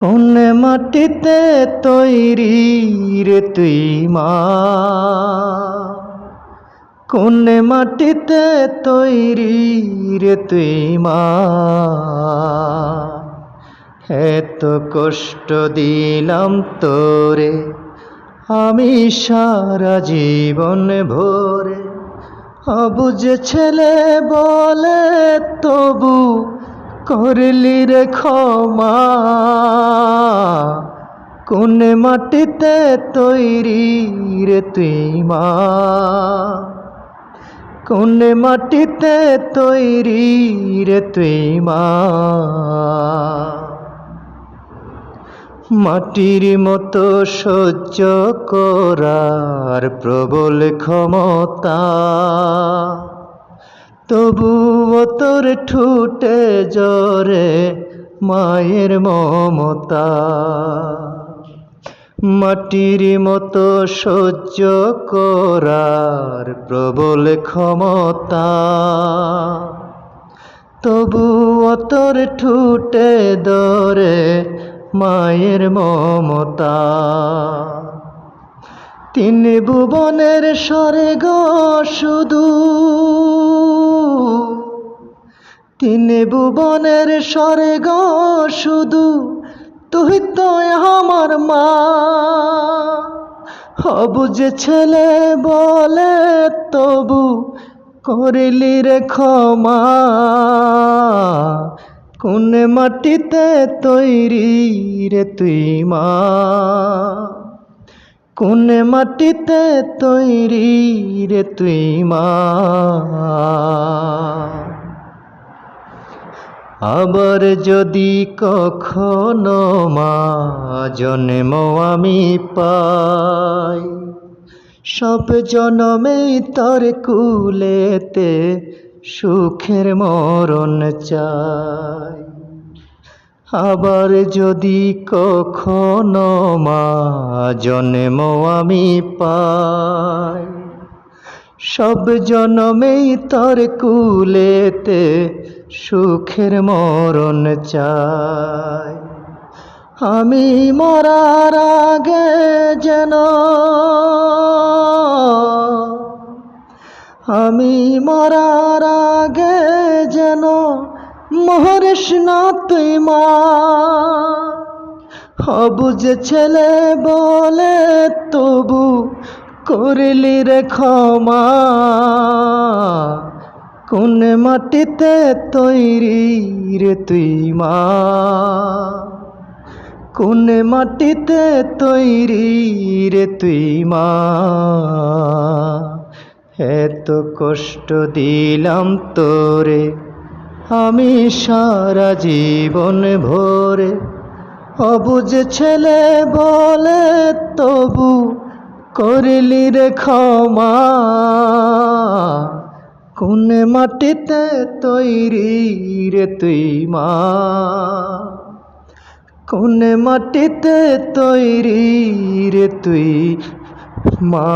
কোন মাটিতে তৈরি রে তুই মা, কোন মাটিতে তৈরি রে তুই মা। এত কষ্ট দিলাম তোরে আমি সারা জীবন ভরে, অবুঝ ছেলে বলে তবু করলি রে ক্ষমা। কোন মাটিতে তৈরি রে তুই মা, কোন মাটিতে তৈরি রে তুই মা। মাটির মতো সহ্য করার প্রবল ক্ষমতা, তবুও তোর ঠুটে জরে মায়ের মমতা। মাটির মতো সহ্য করার প্রবল ক্ষমতা, তবুও তোর ঠুটে ধরে মায়ের মমতা। তিন ভুবনের স্বর্গ শুধু, তিন ভুবনের স্বর্গ শুধু তুই তো আমার মা। অবুঝ ছেলে বলে তবু করলি রে ক্ষমা। কোন মাটিতে তৈরি রে তুই মা, কোন মাটিতে তৈরি রে তুই মা। আবার যদি কখনো মা জন্ম আমি পাই, সব জনমেই তোর কুলেতে সুখের মরণ চাই। আবার যদি কখনো মা জন্ম আমি পাই, সব জনমেই তোর কুলেতে সুখের মরণ চাই। আমি মরার আগে যেন, আমি মরার আগে যেন মরিস না তুই মা। অবুঝ ছেলে বলে তবু করলি রে ক্ষমা। কোন মাটিতে তৈরি রে তুই মা, কোন মাটিতে তৈরি রে তুই মা। এত কষ্ট দিলাম তোরে আমি সারা জীবন ভরে, অবুঝ ছেলে বলে তবু করলি রে ক্ষমা। কোন মাটিতে তৈরি রে তুই মা, কোন মাটিতে তৈরি রে তুই মা।